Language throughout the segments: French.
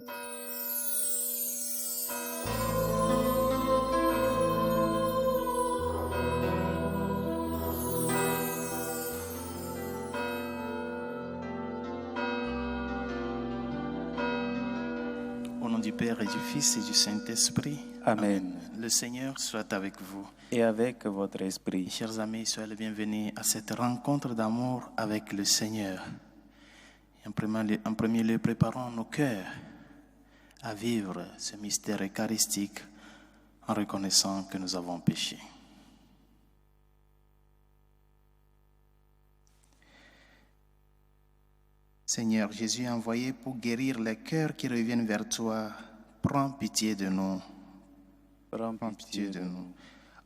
Au nom du Père et du Fils et du Saint-Esprit. Amen. Le Seigneur soit avec vous. Et avec votre esprit. Chers amis, soyez les bienvenus à cette rencontre d'amour avec le Seigneur. En premier lieu, préparons nos cœurs à vivre ce mystère eucharistique en reconnaissant que nous avons péché. Seigneur, Jésus est envoyé pour guérir les cœurs qui reviennent vers toi. Prends pitié de nous. Prends pitié de nous.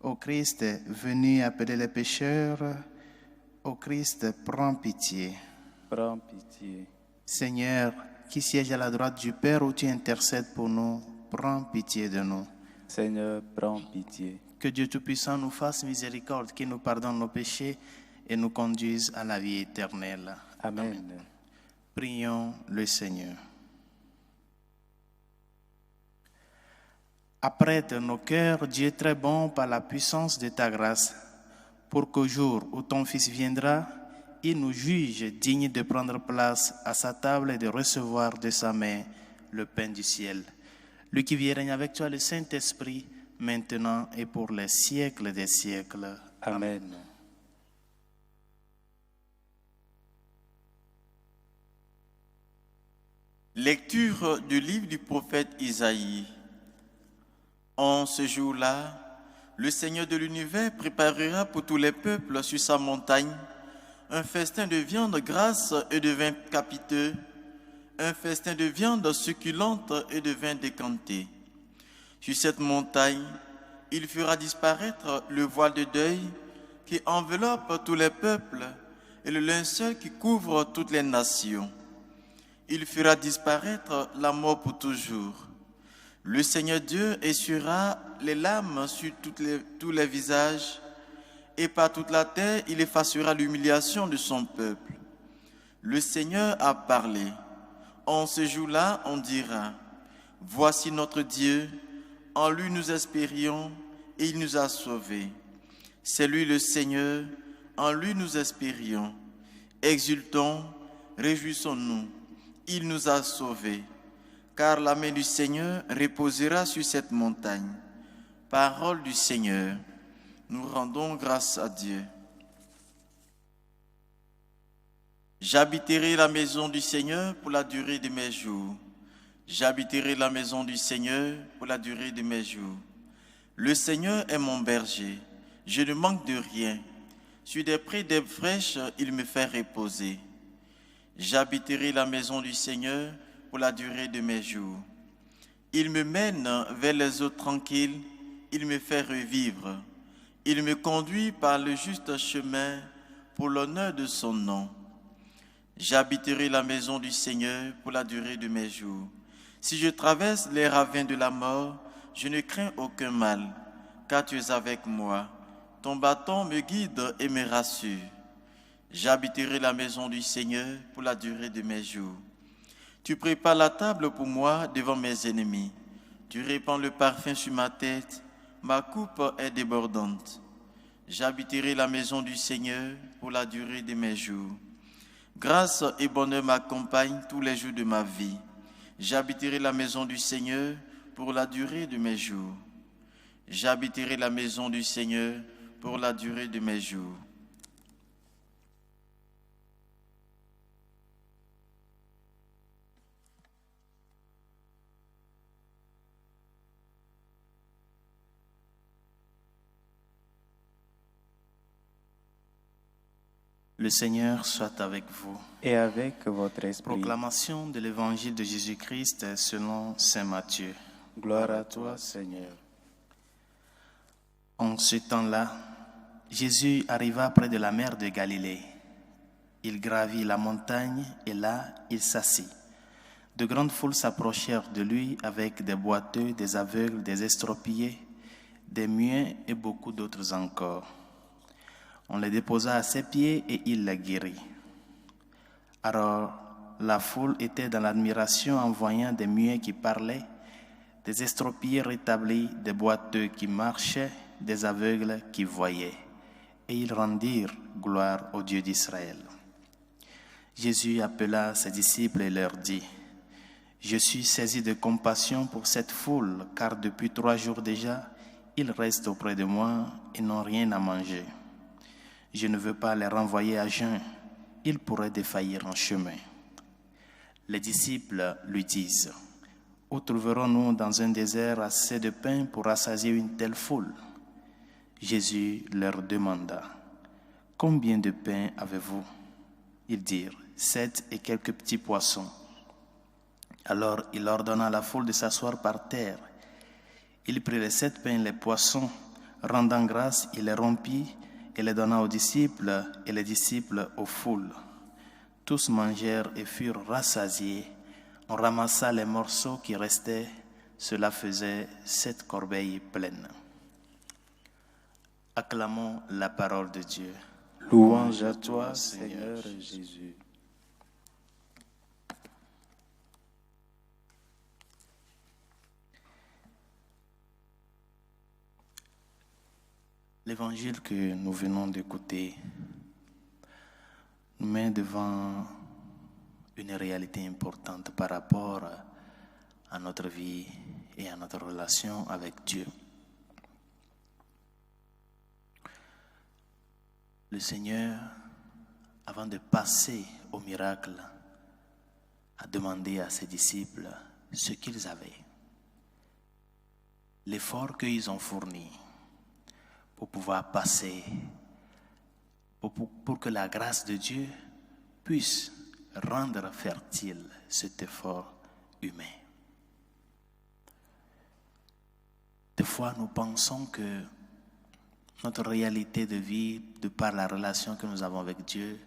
Ô Christ, venu appeler les pécheurs, ô Christ, prends pitié. Prends pitié. Seigneur, qui siège à la droite du Père où tu intercèdes pour nous, prends pitié de nous. Seigneur, prends pitié. Que Dieu Tout-Puissant nous fasse miséricorde, qu'il nous pardonne nos péchés et nous conduise à la vie éternelle. Amen. Prions le Seigneur. Apprête nos cœurs, Dieu très bon, par la puissance de ta grâce, pour qu'au jour où ton Fils viendra, il nous juge dignes de prendre place à sa table et de recevoir de sa main le pain du ciel. Lui qui vit et règne avec toi, le Saint-Esprit, maintenant et pour les siècles des siècles. Amen. Lecture du livre du prophète Isaïe. En ce jour-là, le Seigneur de l'univers préparera pour tous les peuples sur sa montagne un festin de viande grasse et de vin capiteux, un festin de viande succulente et de vin décanté. Sur cette montagne, il fera disparaître le voile de deuil qui enveloppe tous les peuples et le linceul qui couvre toutes les nations. Il fera disparaître la mort pour toujours. Le Seigneur Dieu essuiera les larmes sur tous les visages, et par toute la terre, il effacera l'humiliation de son peuple. Le Seigneur a parlé. En ce jour-là, on dira, « Voici notre Dieu, en lui nous espérions, et il nous a sauvés. C'est lui le Seigneur, en lui nous espérions. Exultons, réjouissons-nous. Il nous a sauvés, car la main du Seigneur reposera sur cette montagne. » Parole du Seigneur. Nous rendons grâce à Dieu. J'habiterai la maison du Seigneur pour la durée de mes jours. J'habiterai la maison du Seigneur pour la durée de mes jours. Le Seigneur est mon berger. Je ne manque de rien. Sur des prés d'herbes fraîches, il me fait reposer. J'habiterai la maison du Seigneur pour la durée de mes jours. Il me mène vers les eaux tranquilles, il me fait revivre. Il me conduit par le juste chemin pour l'honneur de son nom. J'habiterai la maison du Seigneur pour la durée de mes jours. Si je traverse les ravins de la mort, je ne crains aucun mal, car tu es avec moi. Ton bâton me guide et me rassure. J'habiterai la maison du Seigneur pour la durée de mes jours. Tu prépares la table pour moi devant mes ennemis. Tu répands le parfum sur ma tête. Ma coupe est débordante. J'habiterai la maison du Seigneur pour la durée de mes jours. Grâce et bonheur m'accompagnent tous les jours de ma vie. J'habiterai la maison du Seigneur pour la durée de mes jours. J'habiterai la maison du Seigneur pour la durée de mes jours. Le Seigneur soit avec vous. Et avec votre esprit. Proclamation de l'évangile de Jésus-Christ selon saint Matthieu. Gloire à toi, Seigneur. En ce temps-là, Jésus arriva près de la mer de Galilée. Il gravit la montagne et là, il s'assit. De grandes foules s'approchèrent de lui avec des boiteux, des aveugles, des estropiés, des muets et beaucoup d'autres encore. On les déposa à ses pieds et il les guérit. Alors, la foule était dans l'admiration en voyant des muets qui parlaient, des estropiés rétablis, des boiteux qui marchaient, des aveugles qui voyaient. Et ils rendirent gloire au Dieu d'Israël. Jésus appela ses disciples et leur dit, « Je suis saisi de compassion pour cette foule, car depuis 3 jours déjà, ils restent auprès de moi et n'ont rien à manger. Je ne veux pas les renvoyer à jeun, ils pourraient défaillir en chemin. » Les disciples lui disent, « Où trouverons-nous dans un désert assez de pain pour rassasier une telle foule ?» Jésus leur demanda, « Combien de pain avez-vous » Ils dirent, « 7 et quelques petits poissons. » Alors il ordonna à la foule de s'asseoir par terre. Il prit les 7 pains et les poissons, rendant grâce, il les rompit et les donna aux disciples et les disciples aux foules. Tous mangèrent et furent rassasiés. On ramassa les morceaux qui restaient. Cela faisait 7 corbeilles pleines. Acclamons la parole de Dieu. Louange à toi, Seigneur Jésus. L'évangile que nous venons d'écouter nous met devant une réalité importante par rapport à notre vie et à notre relation avec Dieu. Le Seigneur, avant de passer au miracle, a demandé à ses disciples ce qu'ils avaient, l'effort qu'ils ont fourni pour pouvoir passer, pour que la grâce de Dieu puisse rendre fertile cet effort humain. Des fois, nous pensons que notre réalité de vie, de par la relation que nous avons avec Dieu,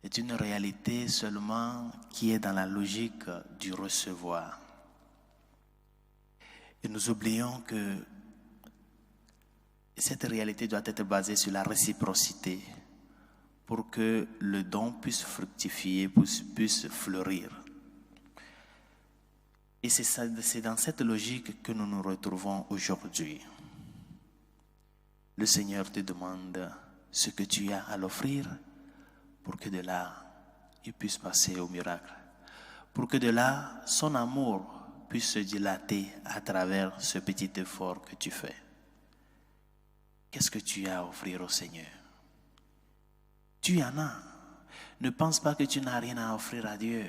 est une réalité seulement qui est dans la logique du recevoir. Et nous oublions que cette réalité doit être basée sur la réciprocité pour que le don puisse fructifier, puisse fleurir. Et c'est dans cette logique que nous nous retrouvons aujourd'hui. Le Seigneur te demande ce que tu as à l'offrir pour que de là, il puisse passer au miracle. Pour que de là, son amour puisse se dilater à travers ce petit effort que tu fais. Qu'est-ce que tu as à offrir au Seigneur? Tu en as. Ne pense pas que tu n'as rien à offrir à Dieu.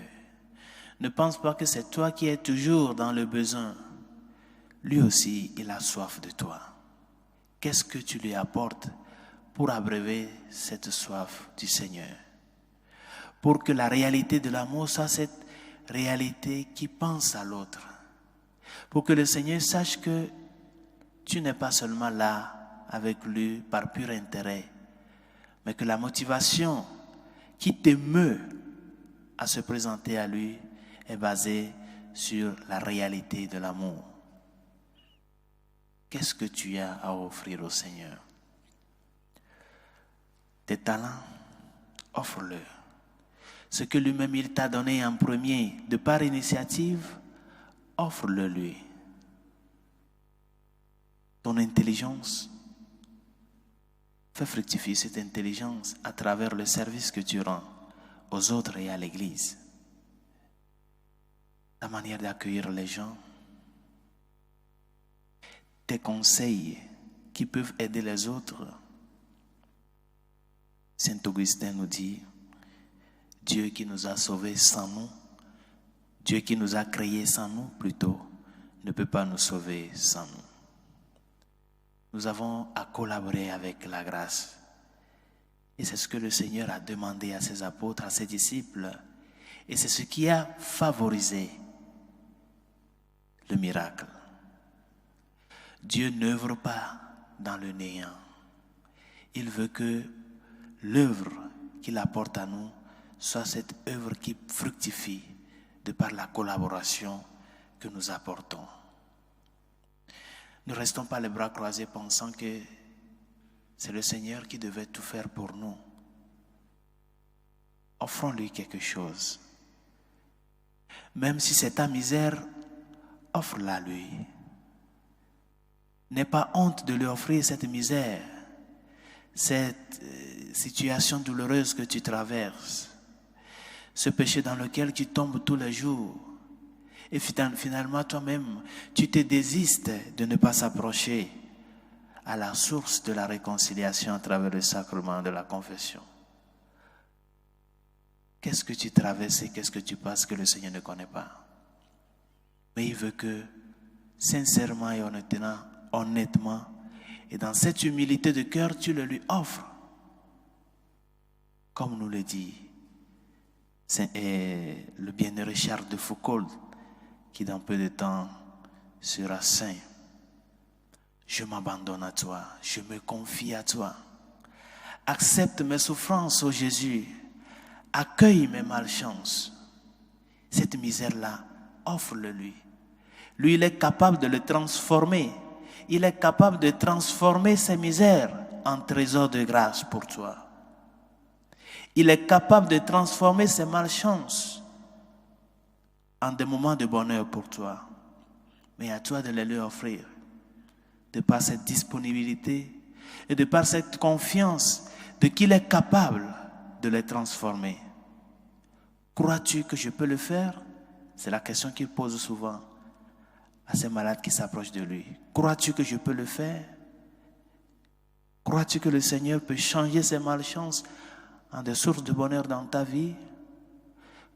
Ne pense pas que c'est toi qui es toujours dans le besoin. Lui aussi, il a soif de toi. Qu'est-ce que tu lui apportes pour abreuver cette soif du Seigneur? Pour que la réalité de l'amour soit cette réalité qui pense à l'autre. Pour que le Seigneur sache que tu n'es pas seulement là avec lui par pur intérêt, mais que la motivation qui t'émeut à se présenter à lui est basée sur la réalité de l'amour. Qu'est-ce que tu as à offrir au Seigneur? Tes talents, offre-le. Ce que lui-même il t'a donné en premier, de par initiative, offre-le lui. Ton intelligence, fais fructifier cette intelligence à travers le service que tu rends aux autres et à l'Église. Ta manière d'accueillir les gens, tes conseils qui peuvent aider les autres. Saint Augustin nous dit, Dieu qui nous a sauvés sans nous, Dieu qui nous a créés sans nous plutôt, ne peut pas nous sauver sans nous. Nous avons à collaborer avec la grâce. Et c'est ce que le Seigneur a demandé à ses apôtres, à ses disciples. Et c'est ce qui a favorisé le miracle. Dieu n'œuvre pas dans le néant. Il veut que l'œuvre qu'il apporte à nous soit cette œuvre qui fructifie de par la collaboration que nous apportons. Ne restons pas les bras croisés pensant que c'est le Seigneur qui devait tout faire pour nous. Offrons-lui quelque chose. Même si c'est ta misère, offre-la à lui. N'aie pas honte de lui offrir cette misère, cette situation douloureuse que tu traverses, ce péché dans lequel tu tombes tous les jours. Et finalement, toi-même, tu te désistes de ne pas s'approcher à la source de la réconciliation à travers le sacrement de la confession. Qu'est-ce que tu traverses et qu'est-ce que tu passes que le Seigneur ne connaît pas? Mais il veut que, sincèrement et honnêtement, et dans cette humilité de cœur, tu le lui offres. Comme nous le dit le bienheureux Charles de Foucault, qui dans peu de temps sera saint. Je m'abandonne à toi, je me confie à toi. Accepte mes souffrances, ô Jésus. Accueille mes malchances. Cette misère-là, offre-le-lui. Lui, il est capable de le transformer. Il est capable de transformer ces misères en trésor de grâce pour toi. Il est capable de transformer ces malchances en des moments de bonheur pour toi. Mais à toi de les lui offrir. De par cette disponibilité et de par cette confiance de qu'il est capable de les transformer. Crois-tu que je peux le faire? C'est la question qu'il pose souvent à ces malades qui s'approchent de lui. Crois-tu que je peux le faire? Crois-tu que le Seigneur peut changer ces malchances en des sources de bonheur dans ta vie?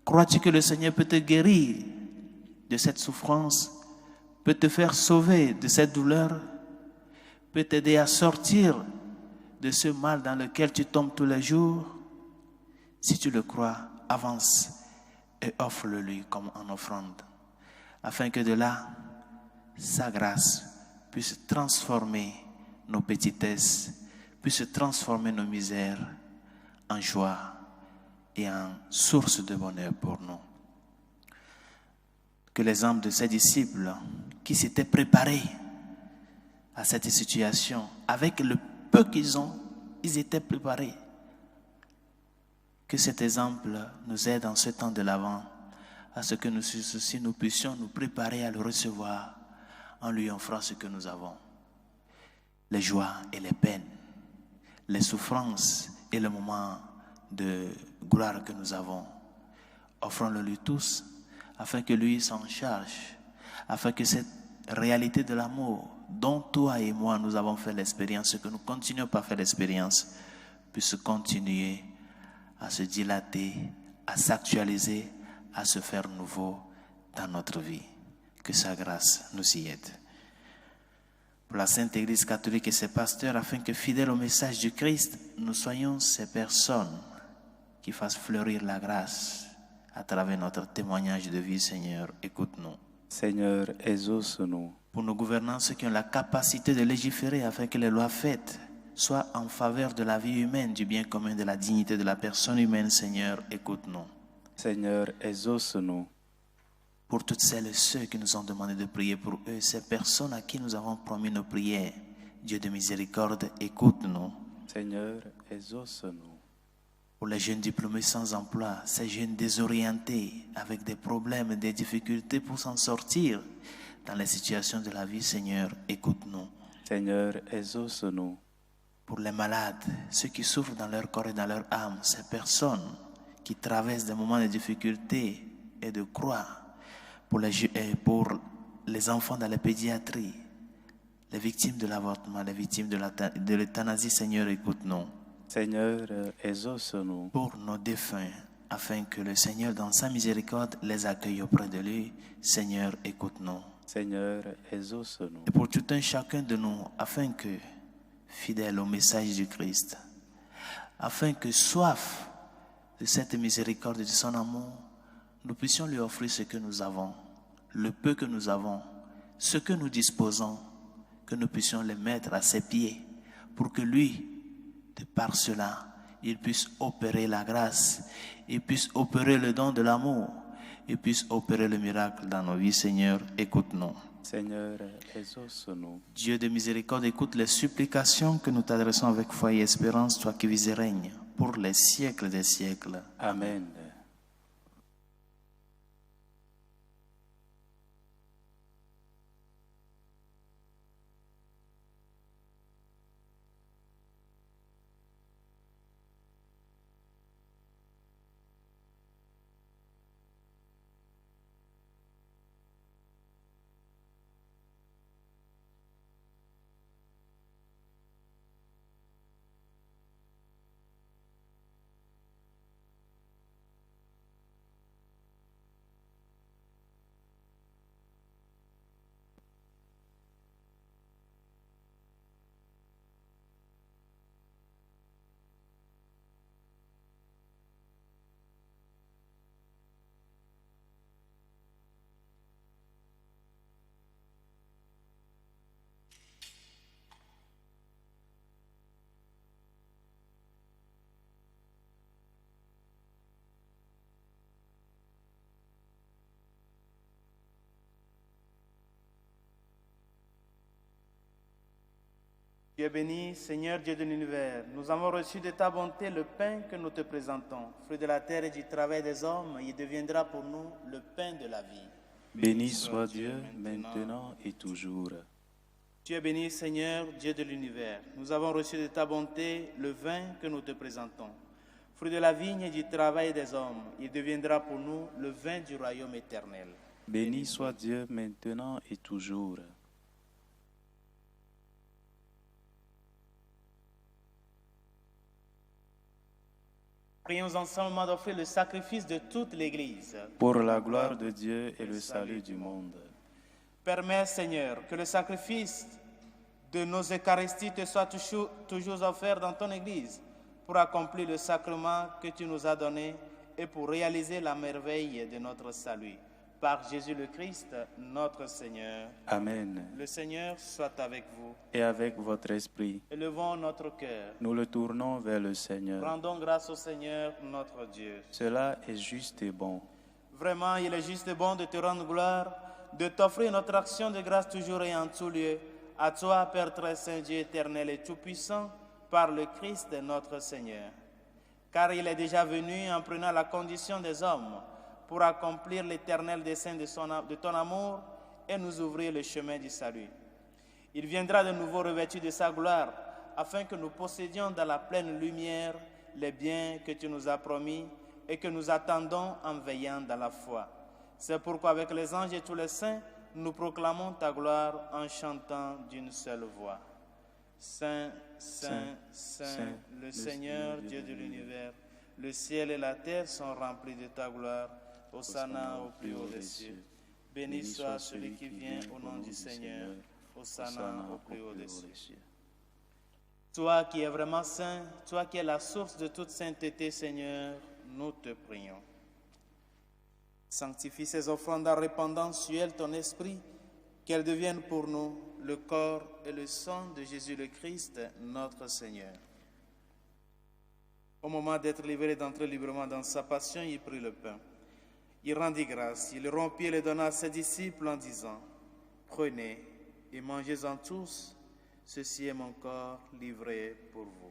Crois-tu que le Seigneur peut te guérir de cette souffrance, peut te faire sauver de cette douleur, peut t'aider à sortir de ce mal dans lequel tu tombes tous les jours? Si tu le crois, avance et offre-le-lui comme en offrande, afin que de là, sa grâce puisse transformer nos petitesses, puisse transformer nos misères en joie et en source de bonheur pour nous. Que l'exemple de ces disciples qui s'étaient préparés à cette situation, avec le peu qu'ils ont, ils étaient préparés. Que cet exemple nous aide en ce temps de l'Avent à ce que nous aussi nous puissions nous préparer à le recevoir en lui offrant ce que nous avons. Les joies et les peines, les souffrances et le moment de gloire que nous avons. Offrons-le lui tous afin que lui s'en charge, afin que cette réalité de l'amour dont toi et moi nous avons fait l'expérience, ce que nous continuons par faire l'expérience, puisse continuer à se dilater, à s'actualiser, à se faire nouveau dans notre vie. Que sa grâce nous y aide. Pour la Sainte Église catholique et ses pasteurs, afin que, fidèles au message du Christ, nous soyons ces personnes qui fassent fleurir la grâce à travers notre témoignage de vie. Seigneur, écoute-nous. Seigneur, exauce-nous. Pour nos gouvernants, ceux qui ont la capacité de légiférer afin que les lois faites soient en faveur de la vie humaine, du bien commun, de la dignité de la personne humaine. Seigneur, écoute-nous. Seigneur, exauce-nous. Pour toutes celles et ceux qui nous ont demandé de prier pour eux, ces personnes à qui nous avons promis nos prières, Dieu de miséricorde, écoute-nous. Seigneur, exauce-nous. Pour les jeunes diplômés sans emploi, ces jeunes désorientés, avec des problèmes et des difficultés pour s'en sortir dans les situations de la vie, Seigneur, écoute-nous. Seigneur, exauce-nous. Pour les malades, ceux qui souffrent dans leur corps et dans leur âme, ces personnes qui traversent des moments de difficulté et de croix, pour les enfants dans la pédiatrie, les victimes de l'avortement, les victimes de l'euthanasie, Seigneur, écoute-nous. Seigneur, exauce-nous. Pour nos défunts, afin que le Seigneur, dans sa miséricorde, les accueille auprès de lui, Seigneur, écoute-nous. Seigneur, exauce-nous. Et pour tout un chacun de nous, afin que, fidèle au message du Christ, afin que, soif de cette miséricorde et de son amour, nous puissions lui offrir ce que nous avons, le peu que nous avons, ce que nous disposons, que nous puissions le mettre à ses pieds, pour que lui, de par cela, il puisse opérer la grâce, il puisse opérer le don de l'amour, il puisse opérer le miracle dans nos vies. Seigneur, écoute-nous. Seigneur, exauce-nous. Dieu de miséricorde, écoute les supplications que nous t'adressons avec foi et espérance, toi qui vis et règnes pour les siècles des siècles. Amen. es béni, Seigneur Dieu de l'univers. Nous avons reçu de ta bonté le pain que nous te présentons. Fruit de la terre et du travail des hommes, il deviendra pour nous le pain de la vie. Béni soit Dieu, maintenant et toujours. Tu es béni, Seigneur Dieu de l'univers. Nous avons reçu de ta bonté le vin que nous te présentons. Fruit de la vigne et du travail des hommes, il deviendra pour nous le vin du royaume éternel. Béni soit Dieu, maintenant et toujours. Prions ensemble d'offrir le sacrifice de toute l'Église. Pour la gloire de Dieu et le salut du monde. Permets, Seigneur, que le sacrifice de nos Eucharisties te soit toujours offert dans ton Église pour accomplir le sacrement que tu nous as donné et pour réaliser la merveille de notre salut. Par Jésus le Christ, notre Seigneur. Amen. Le Seigneur soit avec vous. Et avec votre esprit, Élevons notre cœur. nous le tournons vers le Seigneur. Rendons grâce au Seigneur, notre Dieu. Cela est juste et bon. Vraiment, il est juste et bon de te rendre gloire, de t'offrir notre action de grâce toujours et en tout lieu. À toi, Père très saint, Dieu éternel et tout-puissant, par le Christ notre Seigneur. Car il est déjà venu en prenant la condition des hommes pour accomplir l'éternel dessein de ton amour et nous ouvrir le chemin du salut. Il viendra de nouveau revêtu de sa gloire, afin que nous possédions dans la pleine lumière les biens que tu nous as promis et que nous attendons en veillant dans la foi. C'est pourquoi avec les anges et tous les saints, nous proclamons ta gloire en chantant d'une seule voix. Saint, Saint, Saint, le Seigneur, Dieu de l'univers, le ciel et la terre sont remplis de ta gloire. Hosanna au plus haut des cieux. Béni soit celui qui vient au nom du Seigneur. Hosanna au plus haut des cieux. Toi qui es vraiment saint, toi qui es la source de toute sainteté, Seigneur, nous te prions. Sanctifie ces offrandes en répandant sur elles ton esprit, qu'elles deviennent pour nous le corps et le sang de Jésus le Christ, notre Seigneur. Au moment d'être livré d'entrer librement dans sa passion, il prit le pain. Il rendit grâce, il le rompit et le donna à ses disciples en disant, « Prenez et mangez-en tous, ceci est mon corps livré pour vous. »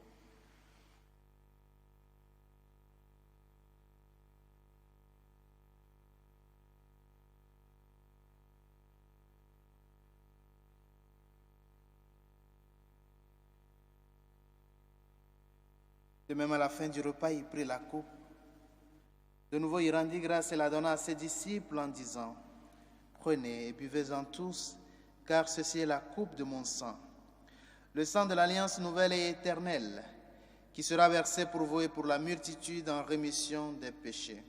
De même, à la fin du repas, il prit la coupe. De nouveau, il rendit grâce et la donna à ses disciples en disant, « Prenez et buvez-en tous, car ceci est la coupe de mon sang, le sang de l'alliance nouvelle et éternelle, qui sera versé pour vous et pour la multitude en rémission des péchés.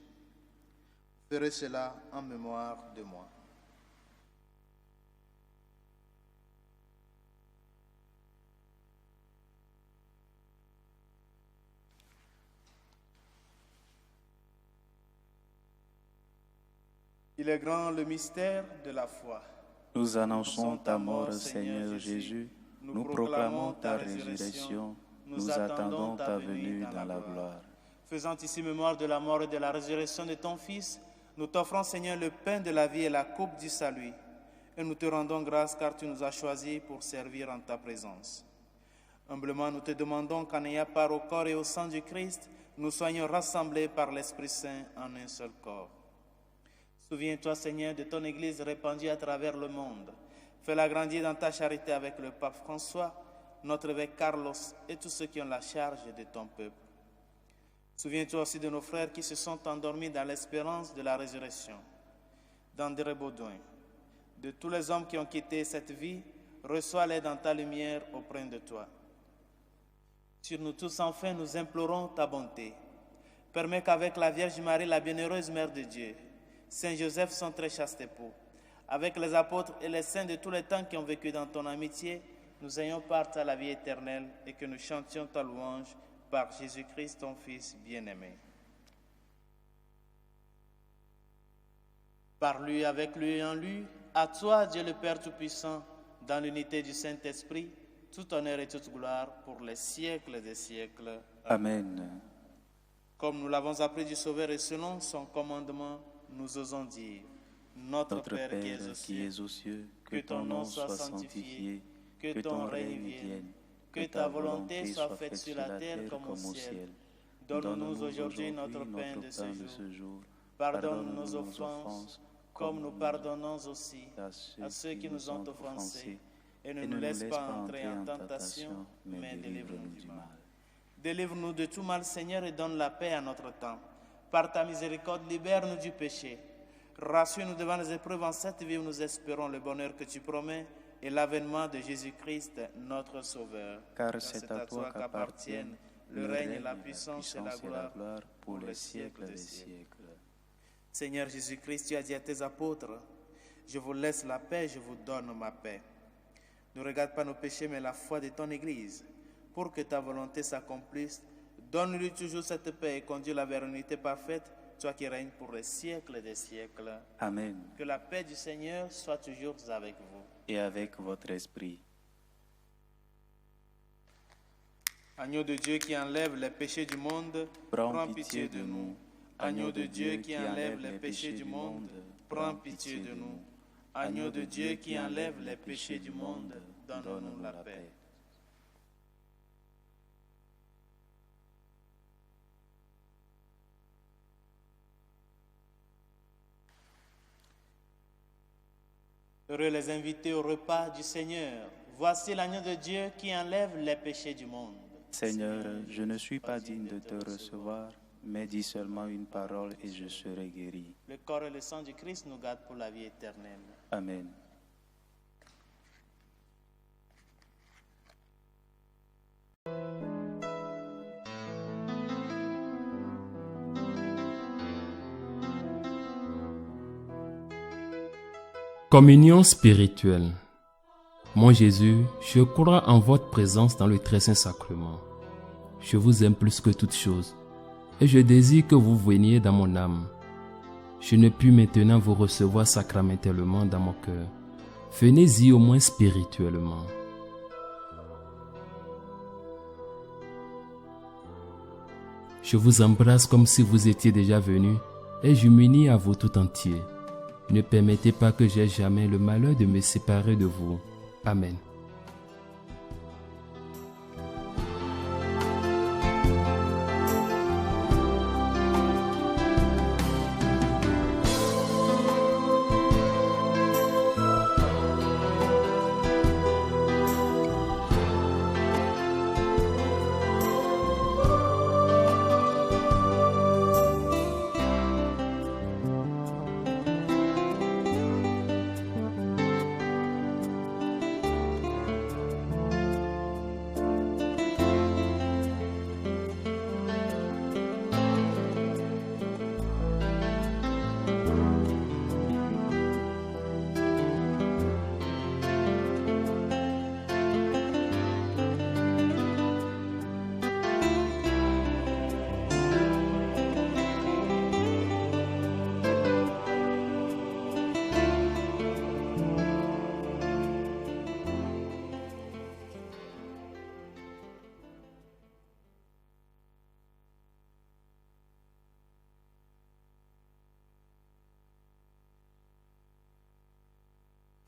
Ferez cela en mémoire de moi. » Il est grand le mystère de la foi. Nous annonçons ta mort, Seigneur Jésus. Nous proclamons ta résurrection. Nous attendons ta venue dans la gloire. Faisant ici mémoire de la mort et de la résurrection de ton Fils, nous t'offrons, Seigneur, le pain de la vie et la coupe du salut. Et nous te rendons grâce car tu nous as choisis pour servir en ta présence. Humblement, nous te demandons qu'en ayant part au corps et au sang du Christ, nous soyons rassemblés par l'Esprit Saint en un seul corps. Souviens-toi, Seigneur, de ton Église répandue à travers le monde. Fais-la grandir dans ta charité avec le pape François, notre évêque Carlos et tous ceux qui ont la charge de ton peuple. Souviens-toi aussi de nos frères qui se sont endormis dans l'espérance de la résurrection. D'André Baudouin, de tous les hommes qui ont quitté cette vie, reçois-les dans ta lumière auprès de toi. Sur nous tous, enfin, nous implorons ta bonté. Permets qu'avec la Vierge Marie, la bienheureuse Mère de Dieu, Saint Joseph, son très chaste époux, avec les apôtres et les saints de tous les temps qui ont vécu dans ton amitié, nous ayons part à la vie éternelle et que nous chantions ta louange par Jésus-Christ, ton Fils bien-aimé. Par lui, avec lui et en lui, à toi, Dieu le Père Tout-Puissant, dans l'unité du Saint-Esprit, tout honneur et toute gloire pour les siècles des siècles. Amen. Comme nous l'avons appris du Sauveur et selon son commandement, nous osons dire, Notre Père qui es aux cieux, que ton nom soit sanctifié, que ton règne vienne, Que ta volonté soit faite sur la terre comme au ciel. Donne-nous aujourd'hui notre pain de ce jour. Pardonne nos offenses, comme nous pardonnons aussi à ceux qui nous ont offensés. Et ne nous laisse pas entrer en tentation, mais délivre-nous du mal. Délivre-nous de tout mal, Seigneur, et donne la paix à notre temps. Par ta miséricorde, libère-nous du péché. Rassure-nous devant les épreuves en cette vie où nous espérons le bonheur que tu promets et l'avènement de Jésus-Christ, notre Sauveur. Car c'est à toi qu'appartiennent le règne et la puissance et la gloire pour les siècles des siècles. Seigneur Jésus-Christ, tu as dit à tes apôtres, je vous laisse la paix, je vous donne ma paix. Ne regarde pas nos péchés, mais la foi de ton Église. Pour que ta volonté s'accomplisse, donne-lui toujours cette paix et conduis-la vers une unité parfaite, toi qui règnes pour les siècles des siècles. Amen. Que la paix du Seigneur soit toujours avec vous. Et avec votre esprit. Agneau de Dieu qui enlève les péchés du monde, prends pitié de nous. Agneau de Dieu qui enlève les péchés du monde, prends pitié de nous. Agneau de Dieu qui enlève les péchés du monde, donne-nous la paix. Heureux les invités au repas du Seigneur. Voici l'agneau de Dieu qui enlève les péchés du monde. Seigneur, je ne suis pas digne de te recevoir, mais dis seulement une parole et je serai guéri. Le corps et le sang du Christ nous gardent pour la vie éternelle. Amen. Communion spirituelle. Mon Jésus, je crois en votre présence dans le très saint sacrement. Je vous aime plus que toute chose et je désire que vous veniez dans mon âme. Je ne puis maintenant vous recevoir sacramentellement dans mon cœur. Venez-y au moins spirituellement. Je vous embrasse comme si vous étiez déjà venu et je m'unis à vous tout entier. Ne permettez pas que j'aie jamais le malheur de me séparer de vous. Amen.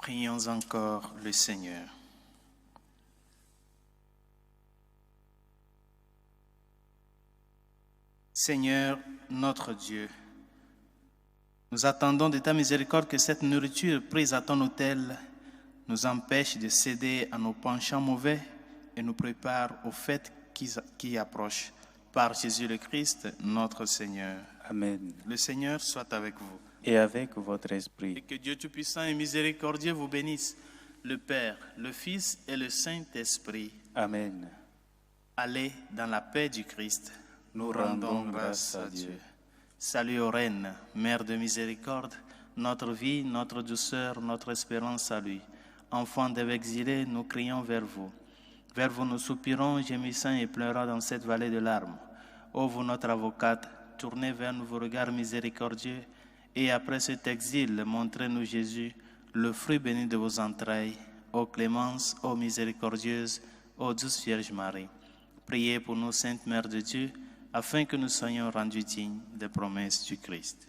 Prions encore le Seigneur. Seigneur, notre Dieu, nous attendons de ta miséricorde que cette nourriture prise à ton autel nous empêche de céder à nos penchants mauvais et nous prépare aux fêtes qui approchent. Par Jésus le Christ, notre Seigneur. Amen. Le Seigneur soit avec vous. Et avec votre Et esprit. que Dieu Tout-Puissant et Miséricordieux vous bénisse, le Père, le Fils et le Saint-Esprit. Amen. Allez dans la paix du Christ. Nous rendons grâce à Dieu. Salut aux reines, Mère de miséricorde, notre vie, notre douceur, notre espérance à lui. Enfants des exilés, nous crions vers vous. Vers vous nous soupirons, gémissant et pleurant dans cette vallée de larmes. Ô vous notre avocate, tournez vers nous vos regards miséricordieux, et après cet exil, montrez-nous Jésus, le fruit béni de vos entrailles. Ô clémence, ô miséricordieuse, ô douce Vierge Marie. Priez pour nous, Sainte Mère de Dieu, afin que nous soyons rendus dignes des promesses du Christ.